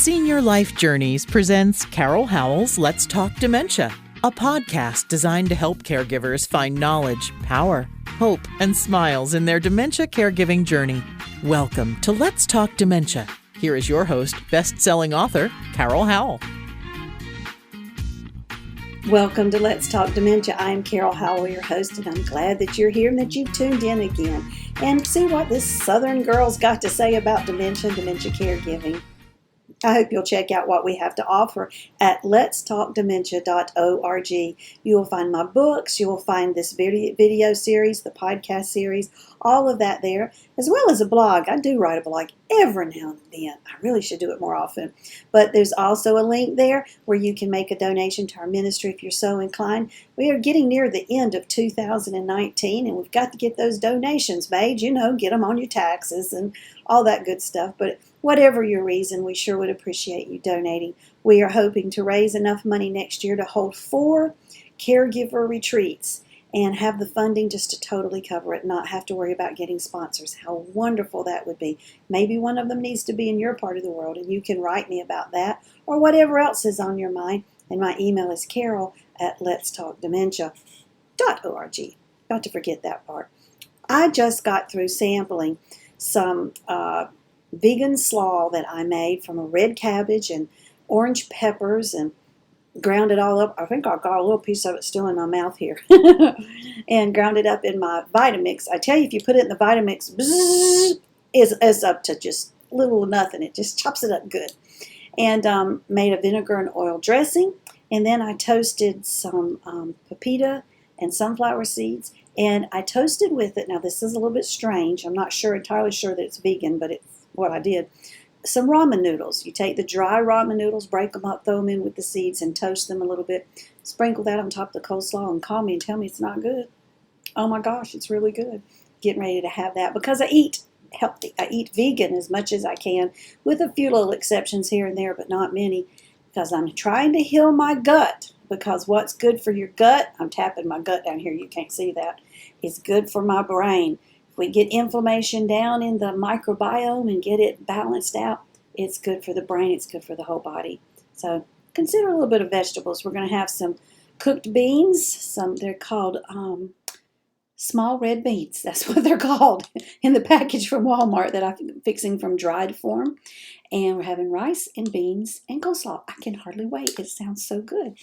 Senior Life Journeys presents Carol Howell's Let's Talk Dementia, a podcast designed to help caregivers find knowledge, power, hope, and smiles in their dementia caregiving journey. Welcome to Let's Talk Dementia. Here is your host, best-selling author, Carol Howell. Welcome to Let's Talk Dementia. I am Carol Howell, your host, and I'm glad that you're here and that you've tuned in again and see what this Southern girl's got to say about dementia and dementia caregiving. I hope you'll check out what we have to offer at letstalkdementia.org. You will find my books, you will find this video series, the podcast series, all of that there, as well as a blog. I do write a blog every now and then. I really should do it more often. But there's also a link there where you can make a donation to our ministry if you're so inclined. We are getting near the end of 2019, and we've got to get those donations made, get them on your taxes and all that good stuff. But whatever your reason, we sure would appreciate you donating. We are hoping to raise enough money next year to hold 4 caregiver retreats and have the funding just to totally cover it, not have to worry about getting sponsors. How wonderful that would be. Maybe one of them needs to be in your part of the world, and you can write me about that or whatever else is on your mind. And my email is carol@letstalkdementia.org. Not to forget that part. I just got through sampling some vegan slaw that I made from a red cabbage and orange peppers and ground it all up. I think I got a little piece of it still in my mouth here. And ground it up in my Vitamix. I tell you, if you put it in the Vitamix, it's up to just little or nothing. It just chops it up good. And made a vinegar and oil dressing. And then I toasted some pepita and sunflower seeds. And I toasted with it. Now, this is a little bit strange. I'm not entirely sure that it's vegan, but it's what I did. Some ramen noodles. You take the dry ramen noodles, break them up, throw them in with the seeds, and toast them a little bit. Sprinkle that on top of the coleslaw and call me and tell me it's not good. Oh my gosh, it's really good. Getting ready to have that because I eat healthy. I eat vegan as much as I can, with a few little exceptions here and there, but not many, because I'm trying to heal my gut. Because what's good for your gut, I'm tapping my gut down here, you can't see that, is good for my brain. If we get inflammation down in the microbiome and get it balanced out, it's good for the brain, it's good for the whole body. So consider a little bit of vegetables. We're going to have some cooked beans. They're called small red beans. That's what they're called in the package from Walmart that I'm fixing from dried form. And we're having rice and beans and coleslaw. I can hardly wait. It sounds so good.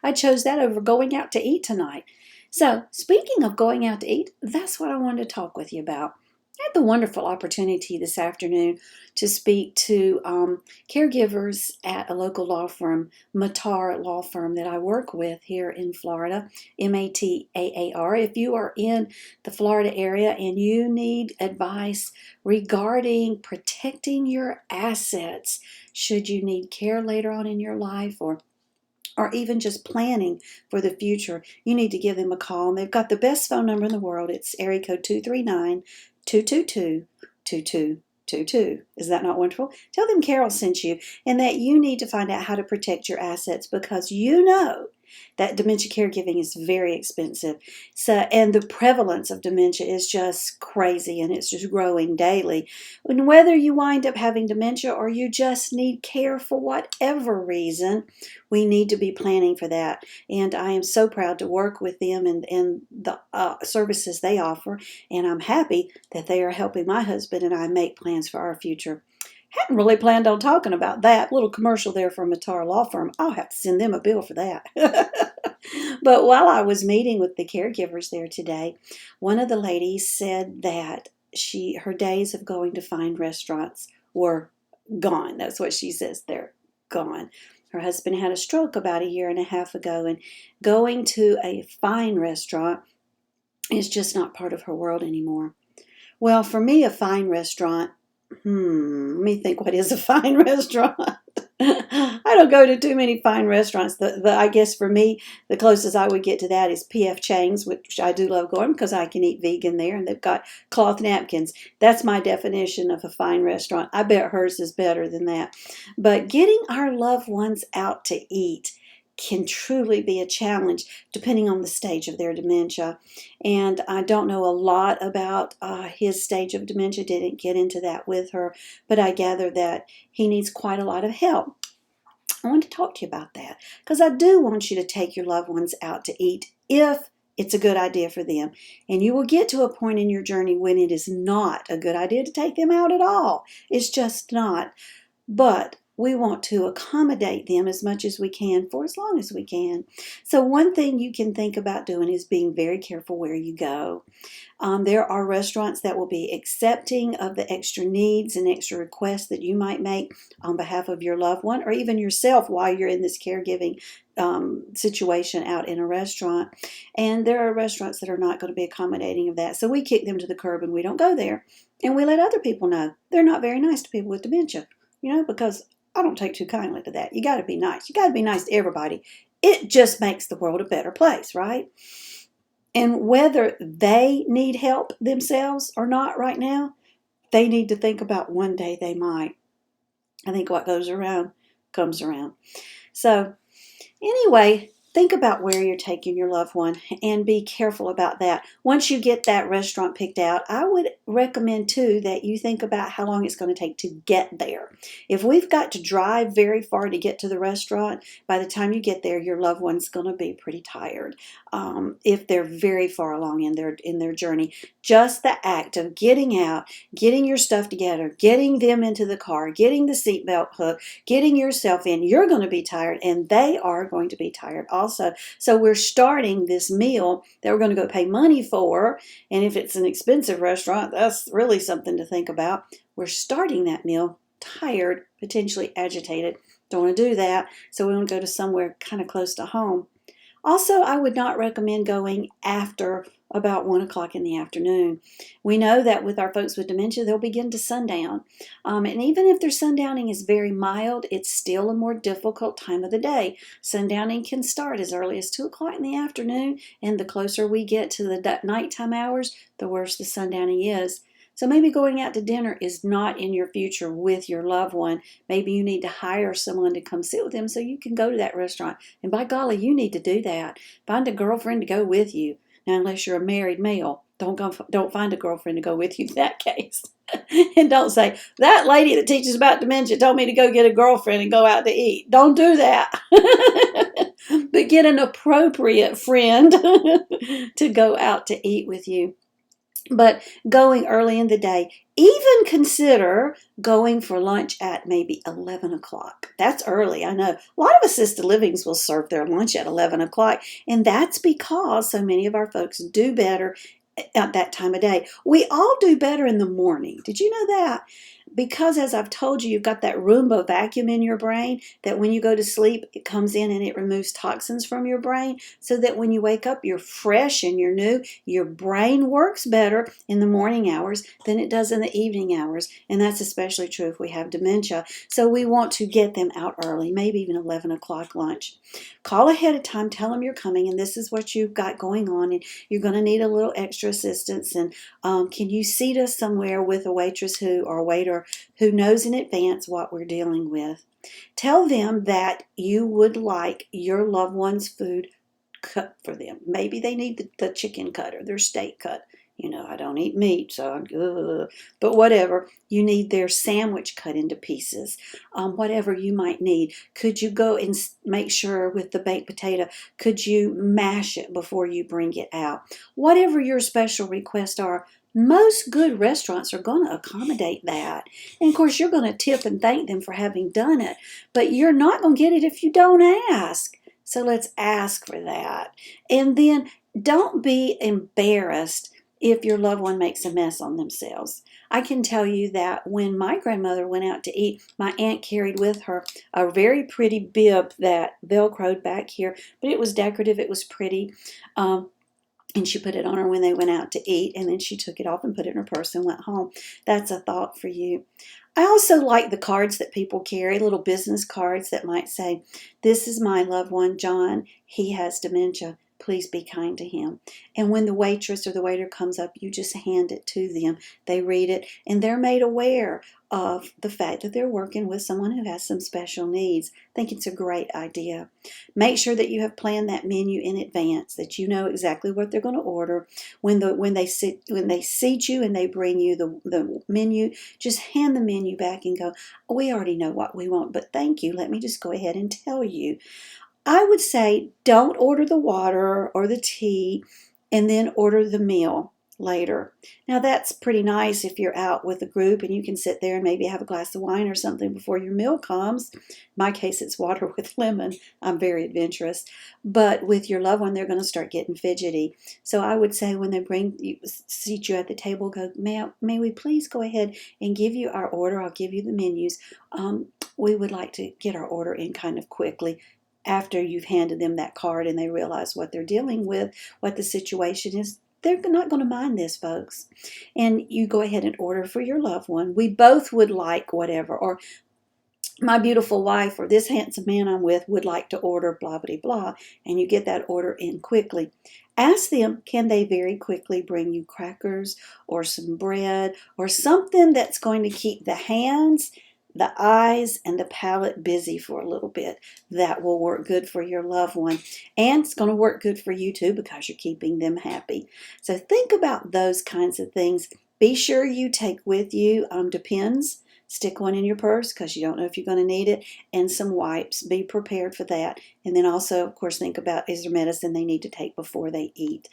I chose that over going out to eat tonight. So, speaking of going out to eat, that's what I wanted to talk with you about. I had the wonderful opportunity this afternoon to speak to caregivers at a local law firm, Matar Law Firm, that I work with here in Florida, Mattaar. If you are in the Florida area and you need advice regarding protecting your assets, should you need care later on in your life or even just planning for the future, you need to give them a call. And they've got the best phone number in the world. It's area code 239-222-2222. Is that not wonderful? Tell them Carol sent you and that you need to find out how to protect your assets because you know that dementia caregiving is very expensive. And the prevalence of dementia is just crazy and it's just growing daily. And whether you wind up having dementia or you just need care for whatever reason, we need to be planning for that. And I am so proud to work with them and the services they offer. And I'm happy that they are helping my husband and I make plans for our future. Hadn't really planned on talking about that. Little commercial there from Matar Law Firm. I'll have to send them a bill for that. But while I was meeting with the caregivers there today, one of the ladies said that her days of going to fine restaurants were gone. That's what she says. They're gone. Her husband had a stroke about 1.5 years ago, and going to a fine restaurant is just not part of her world anymore. Well, for me, a fine restaurant, let me think, what is a fine restaurant? I don't go to too many fine restaurants. I guess for me, the closest I would get to that is P.F. Chang's, which I do love going because I can eat vegan there, and they've got cloth napkins. That's my definition of a fine restaurant. I bet hers is better than that. But getting our loved ones out to eat can truly be a challenge depending on the stage of their dementia. And I don't know a lot about his stage of dementia, didn't get into that with her, but I gather that he needs quite a lot of help. I want to talk to you about that because I do want you to take your loved ones out to eat if it's a good idea for them. And you will get to a point in your journey when it is not a good idea to take them out at all. It's just not. But we want to accommodate them as much as we can for as long as we can. So one thing you can think about doing is being very careful where you go. There are restaurants that will be accepting of the extra needs and extra requests that you might make on behalf of your loved one or even yourself while you're in this caregiving situation out in a restaurant. And there are restaurants that are not going to be accommodating of that. So we kick them to the curb and we don't go there. And we let other people know they're not very nice to people with dementia, because I don't take too kindly to that. You got to be nice. You got to be nice to everybody. It just makes the world a better place, right? And whether they need help themselves or not right now, they need to think about one day they might. I think what goes around comes around. So anyway, think about where you're taking your loved one and be careful about that. Once you get that restaurant picked out, I would recommend too that you think about how long it's going to take to get there. If we've got to drive very far to get to the restaurant, by the time you get there, your loved one's going to be pretty tired. If they're very far along in their journey, just the act of getting out, getting your stuff together, getting them into the car, getting the seatbelt hooked, getting yourself in, you're going to be tired, and they are going to be tired also. So we're starting this meal that we're going to go pay money for, and if it's an expensive restaurant, that's really something to think about. We're starting that meal tired, potentially agitated. Don't want to do that, so we want to go to somewhere kind of close to home. Also, I would not recommend going after about 1 o'clock in the afternoon. We know that with our folks with dementia, they'll begin to sundown. And even if their sundowning is very mild, it's still a more difficult time of the day. Sundowning can start as early as 2 o'clock in the afternoon, and the closer we get to the nighttime hours, the worse the sundowning is. So maybe going out to dinner is not in your future with your loved one. Maybe you need to hire someone to come sit with them so you can go to that restaurant. And by golly, you need to do that. Find a girlfriend to go with you. Now, unless you're a married male, don't find a girlfriend to go with you in that case. And don't say, that lady that teaches about dementia told me to go get a girlfriend and go out to eat. Don't do that. But get an appropriate friend to go out to eat with you. But going early in the day, even consider going for lunch at maybe 11 o'clock. That's early, I know. A lot of assisted livings will serve their lunch at 11 o'clock, and that's because so many of our folks do better at that time of day. We all do better in the morning. Did you know that? Because as I've told you, you've got that Roomba vacuum in your brain that when you go to sleep, it comes in and it removes toxins from your brain so that when you wake up, you're fresh and you're new. Your brain works better in the morning hours than it does in the evening hours. And that's especially true if we have dementia. So we want to get them out early, maybe even 11 o'clock lunch. Call ahead of time, tell them you're coming and this is what you've got going on and you're going to need a little extra assistance and can you seat us somewhere with a waitress or a waiter who knows in advance what we're dealing with. Tell them that you would like your loved one's food cut for them. Maybe they need the chicken cut or their steak cut. I don't eat meat, so but whatever. You need their sandwich cut into pieces. Whatever you might need. Could you go and make sure with the baked potato, could you mash it before you bring it out? Whatever your special requests are, most good restaurants are going to accommodate that. And of course, you're going to tip and thank them for having done it. But you're not going to get it if you don't ask. So let's ask for that. And then don't be embarrassed if your loved one makes a mess on themselves. I can tell you that when my grandmother went out to eat, my aunt carried with her a very pretty bib that velcroed back here, but it was decorative, it was pretty. And she put it on her when they went out to eat, and then she took it off and put it in her purse and went home. That's a thought for you. I also like the cards that people carry, little business cards that might say, this is my loved one, John. He has dementia. please be kind to him. And when the waitress or the waiter comes up, you just hand it to them. They read it, and they're made aware of the fact that they're working with someone who has some special needs. I think it's a great idea. Make sure that you have planned that menu in advance, that you know exactly what they're going to order. When they seat you and they bring you the menu, just hand the menu back and go, we already know what we want, but thank you. Let me just go ahead and tell you. I would say don't order the water or the tea and then order the meal later. Now that's pretty nice if you're out with a group and you can sit there and maybe have a glass of wine or something before your meal comes. In my case, it's water with lemon. I'm very adventurous. But with your loved one, they're going to start getting fidgety. So I would say when they seat you at the table, go, may we please go ahead and give you our order? I'll give you the menus. We would like to get our order in kind of quickly. After you've handed them that card and they realize what they're dealing with, what the situation is, they're not going to mind this, folks. And you go ahead and order for your loved one. We both would like whatever, or my beautiful wife or this handsome man I'm with would like to order blah, blah, blah, and you get that order in quickly. Ask them, can they very quickly bring you crackers or some bread or something that's going to keep the hands, the eyes, and the palate busy for a little bit. That will work good for your loved one. And it's going to work good for you too because you're keeping them happy. So think about those kinds of things. Be sure you take with you Depends. Stick one in your purse because you don't know if you're going to need it. And some wipes. Be prepared for that. And then also, of course, think about, is there medicine they need to take before they eat?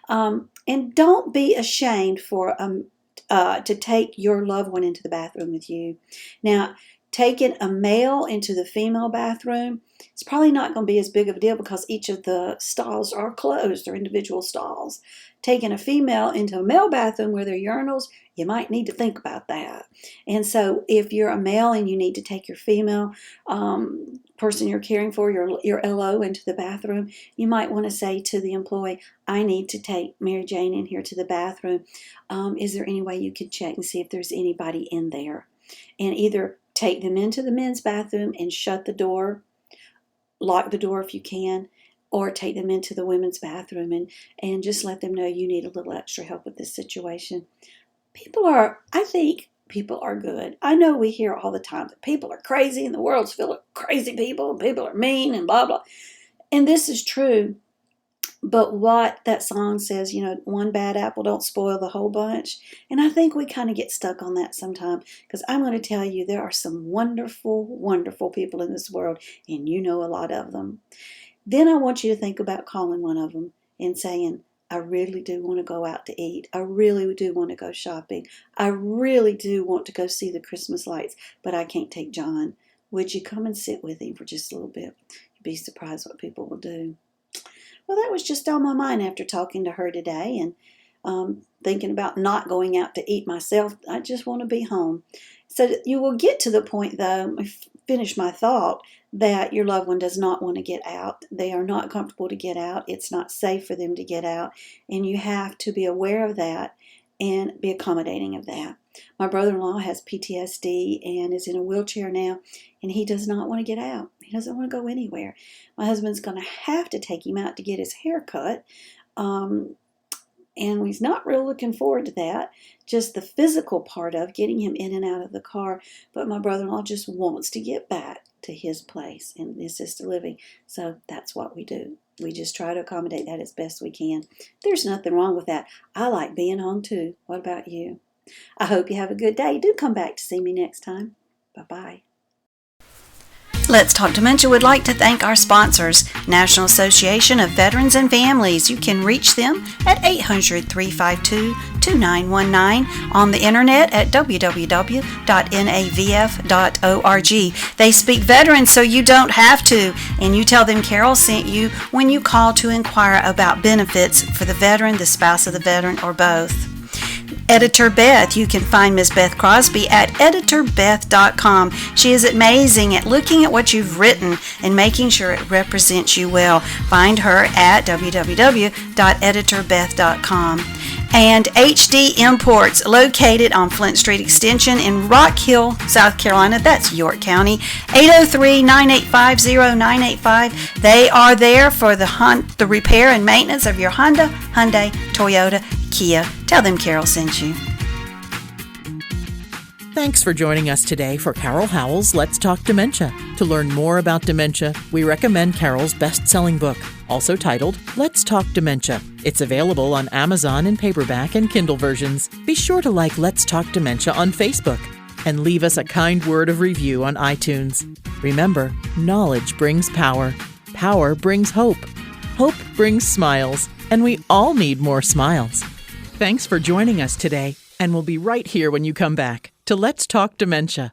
And don't be ashamed for to take your loved one into the bathroom with you. Now, taking a male into the female bathroom, it's probably not going to be as big of a deal because each of the stalls are closed. They're individual stalls. Taking a female into a male bathroom where there are urinals, you might need to think about that. And so if you're a male and you need to take your female person you're caring for, your LO, into the bathroom, you might want to say to the employee, I need to take Mary Jane in here to the bathroom. Is there any way you could check and see if there's anybody in there? And either take them into the men's bathroom and shut the door, lock the door if you can, or take them into the women's bathroom and just let them know you need a little extra help with this situation. I think people are good. I know we hear all the time that people are crazy and the world's full of crazy people and people are mean and blah, blah. And this is true. But what that song says, one bad apple don't spoil the whole bunch. And I think we kind of get stuck on that sometimes because I'm going to tell you there are some wonderful, wonderful people in this world and you know a lot of them. Then I want you to think about calling one of them and saying, I really do want to go out to eat. I really do want to go shopping. I really do want to go see the Christmas lights, but I can't take John. Would you come and sit with him for just a little bit? You'd be surprised what people will do. Well, that was just on my mind after talking to her today and thinking about not going out to eat myself. I just want to be home. So you will get to the point, though, finish my thought, that your loved one does not want to get out. They are not comfortable to get out. It's not safe for them to get out. And you have to be aware of that and be accommodating of that. My brother-in-law has PTSD and is in a wheelchair now, and he does not want to get out. He doesn't want to go anywhere. My husband's going to have to take him out to get his hair cut. And he's not real looking forward to that, just the physical part of getting him in and out of the car. But my brother-in-law just wants to get back to his place in assisted living. So that's what we do. We just try to accommodate that as best we can. There's nothing wrong with that. I like being home too. What about you? I hope you have a good day. Do come back to see me next time. Bye-bye. Let's Talk Dementia would like to thank our sponsors, National Association of Veterans and Families. You can reach them at 800-352-2919, on the internet at www.navf.org. They speak veterans so you don't have to, and you tell them Carol sent you when you call to inquire about benefits for the veteran, the spouse of the veteran, or both. Editor Beth. You can find Ms. Beth Crosby at editorbeth.com. She is amazing at looking at what you've written and making sure it represents you well. Find her at www.editorbeth.com. and HD Imports, located on Flint Street Extension in Rock Hill, South Carolina. That's York County. 803-985-0985. They are there for the repair and maintenance of your Honda, Hyundai, Toyota, Kia. Tell them Carol sent you. Thanks for joining us today for Carol Howell's Let's Talk Dementia. To learn more about dementia, we recommend Carol's best-selling book, also titled Let's Talk Dementia. It's available on Amazon in paperback and Kindle versions. Be sure to like Let's Talk Dementia on Facebook and leave us a kind word of review on iTunes. Remember, knowledge brings power. Power brings hope. Hope brings smiles. And we all need more smiles. Thanks for joining us today, and we'll be right here when you come back to Let's Talk Dementia.